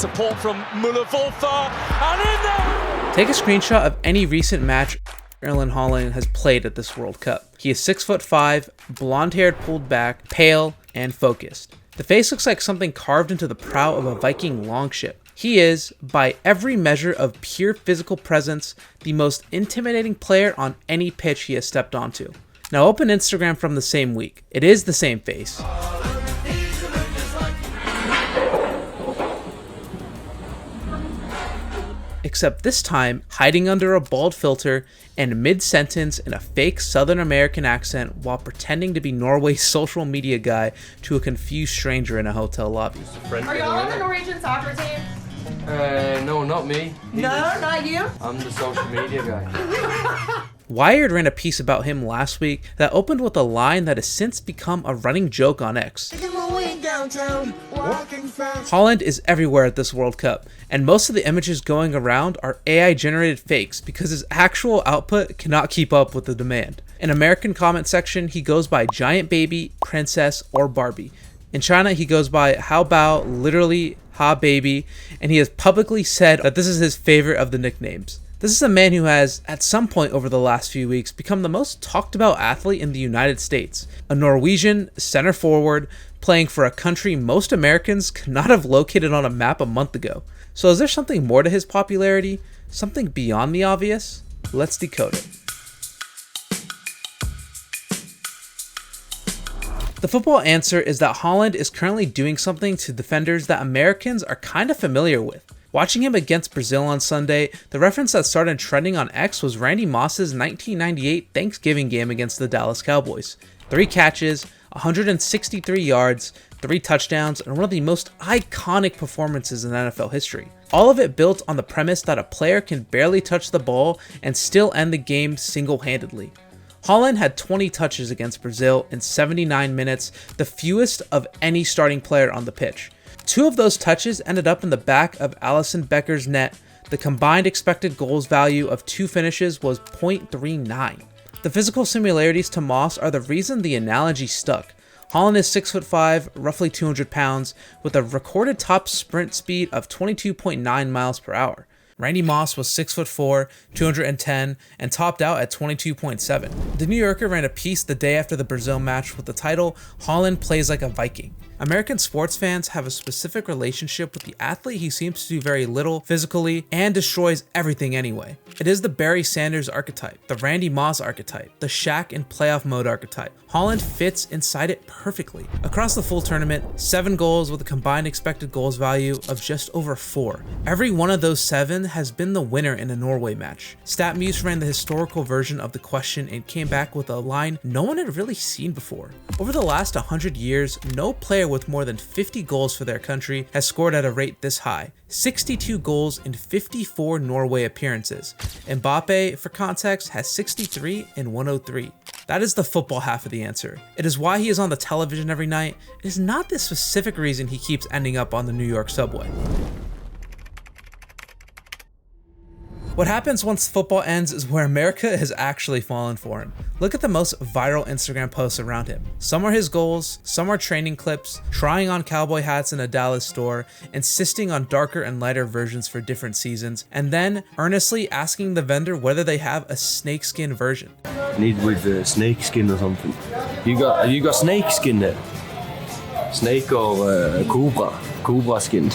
support from Muller-Wolfer, and in there! Take a screenshot of any recent match Erling Haaland has played at this World Cup. He is 6'5", blonde-haired, pulled back, pale, and focused. The face looks like something carved into the prow of a Viking longship. He is, by every measure of pure physical presence, the most intimidating player on any pitch he has stepped onto. Now open Instagram from the same week. It is the same face. Except this time, hiding under a bald filter and mid-sentence in a fake Southern American accent while pretending to be Norway's social media guy to a confused stranger in a hotel lobby. Are y'all on the Norwegian soccer team? No, not me. Not you? I'm the social media guy. Wired ran a piece about him last week that opened with a line that has since become a running joke on X. Haaland is everywhere at this World Cup, and most of the images going around are AI generated fakes because his actual output cannot keep up with the demand. In American comment section, he goes by Giant Baby, Princess, or Barbie. In China, he goes by How Bao, literally Ha Baby, and he has publicly said that this is his favorite of the nicknames. This is a man who has, at some point over the last few weeks, become the most talked about athlete in the United States. A Norwegian center forward playing for a country most Americans could not have located on a map a month ago. So is there something more to his popularity? Something beyond the obvious? Let's decode it. The football answer is that Haaland is currently doing something to defenders that Americans are kind of familiar with. Watching him against Brazil on Sunday, the reference that started trending on X was Randy Moss's 1998 Thanksgiving game against the Dallas Cowboys. 3 catches, 163 yards, 3 touchdowns, and one of the most iconic performances in NFL history. All of it built on the premise that a player can barely touch the ball and still end the game single-handedly. Haaland had 20 touches against Brazil in 79 minutes, the fewest of any starting player on the pitch. 2 of those touches ended up in the back of Alisson Becker's net. The combined expected goals value of 2 finishes was 0.39. The physical similarities to Moss are the reason the analogy stuck. Haaland is 6'5", roughly 200 pounds, with a recorded top sprint speed of 22.9 miles per hour. Randy Moss was 6'4", 210, and topped out at 22.7. The New Yorker ran a piece the day after the Brazil match with the title, "Haaland Plays Like a Viking." American sports fans have a specific relationship with the athlete who seems to do very little physically and destroys everything anyway. It is the Barry Sanders archetype, the Randy Moss archetype, the Shaq in playoff mode archetype. Haaland fits inside it perfectly. Across the full tournament, 7 goals with a combined expected goals value of just over 4. Every one of those 7 has been the winner in a Norway match. StatMuse ran the historical version of the question and came back with a line no one had really seen before. Over the last 100 years, no player with more than 50 goals for their country has scored at a rate this high. 62 goals in 54 Norway appearances. Mbappe, for context, has 63 in 103. That is the football half of the answer. It is why he is on the television every night. It is not the specific reason he keeps ending up on the New York subway. What happens once football ends is where America has actually fallen for him. Look at the most viral Instagram posts around him. Some are his goals, some are training clips, trying on cowboy hats in a Dallas store, insisting on darker and lighter versions for different seasons, and then earnestly asking the vendor whether they have a snakeskin version. I need with snakeskin or something. You got snakeskin there? Snake or cobra skin.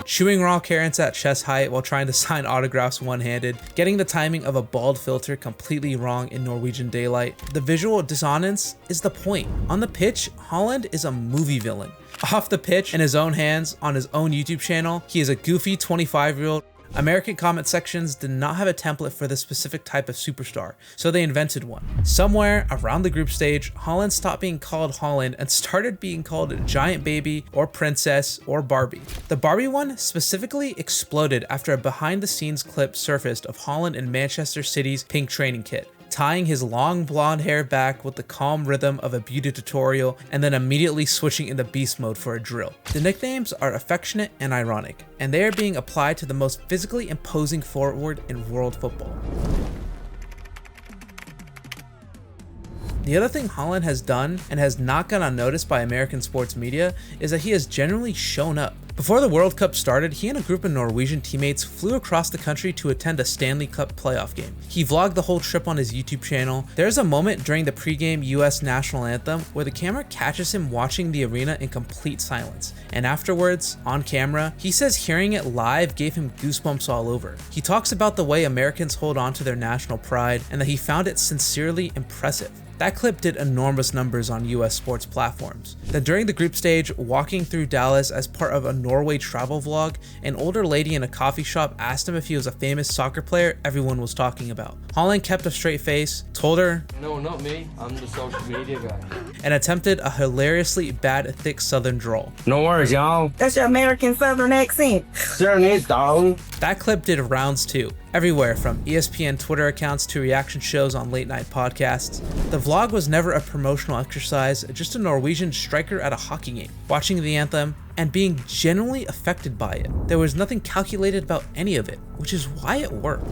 Chewing raw carrots at chest height while trying to sign autographs one-handed, getting the timing of a bald filter completely wrong in Norwegian daylight. The visual dissonance is the point. On the pitch, Haaland is a movie villain. Off the pitch, in his own hands, on his own YouTube channel, he is a goofy 25-year-old. American comment sections did not have a template for this specific type of superstar, so they invented one. Somewhere around the group stage, Haaland stopped being called Haaland and started being called Giant Baby or Princess or Barbie. The Barbie one specifically exploded after a behind-the-scenes clip surfaced of Haaland in Manchester City's pink training kit, tying his long blonde hair back with the calm rhythm of a beauty tutorial and then immediately switching into beast mode for a drill. The nicknames are affectionate and ironic, and they are being applied to the most physically imposing forward in world football. The other thing Haaland has done and has not gone unnoticed by American sports media is that he has generally shown up. Before the World Cup started, he and a group of Norwegian teammates flew across the country to attend a Stanley Cup playoff game. He vlogged the whole trip on his YouTube channel. There's a moment during the pregame US national anthem where the camera catches him watching the arena in complete silence, and afterwards, on camera, he says hearing it live gave him goosebumps all over. He talks about the way Americans hold on to their national pride and that he found it sincerely impressive. That clip did enormous numbers on US sports platforms. Then during the group stage, walking through Dallas as part of a Norway travel vlog, an older lady in a coffee shop asked him if he was a famous soccer player everyone was talking about. Haaland kept a straight face, told her, No, not me. I'm the social media guy. and attempted a hilariously bad thick southern drawl. No worries, y'all. That's your American Southern accent. Sure is, dog. That clip did rounds too, everywhere from ESPN Twitter accounts to reaction shows on late night podcasts. The vlog was never a promotional exercise, just a Norwegian striker at a hockey game, watching the anthem and being genuinely affected by it. There was nothing calculated about any of it, which is why it worked.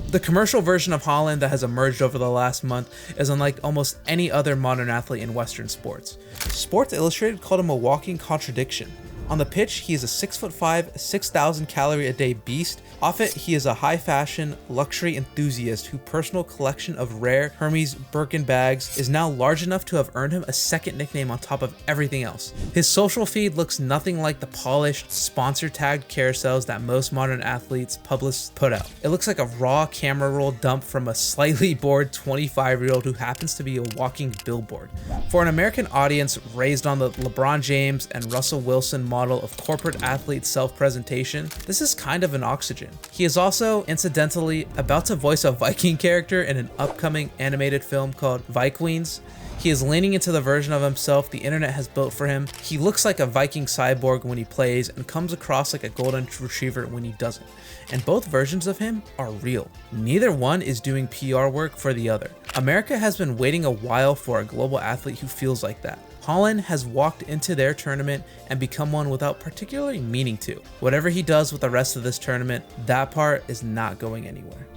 The commercial version of Haaland that has emerged over the last month is unlike almost any other modern athlete in Western sports. Sports Illustrated called him a walking contradiction. On the pitch, he is a 6'5", 6,000 calorie a day beast. Off it, he is a high fashion, luxury enthusiast whose personal collection of rare Hermes Birkin bags is now large enough to have earned him a second nickname on top of everything else. His social feed looks nothing like the polished, sponsor tagged carousels that most modern athletes publicists put out. It looks like a raw camera roll dump from a slightly bored 25-year-old who happens to be a walking billboard. For an American audience raised on the LeBron James and Russell Wilson model of corporate athlete self-presentation, this is kind of an oxygen. He is also, incidentally, about to voice a Viking character in an upcoming animated film called Vikings. He is leaning into the version of himself the internet has built for him. He looks like a Viking cyborg when he plays and comes across like a golden retriever when he doesn't. And both versions of him are real. Neither one is doing PR work for the other. America has been waiting a while for a global athlete who feels like that. Haaland has walked into their tournament and become one without particularly meaning to. Whatever he does with the rest of this tournament, that part is not going anywhere.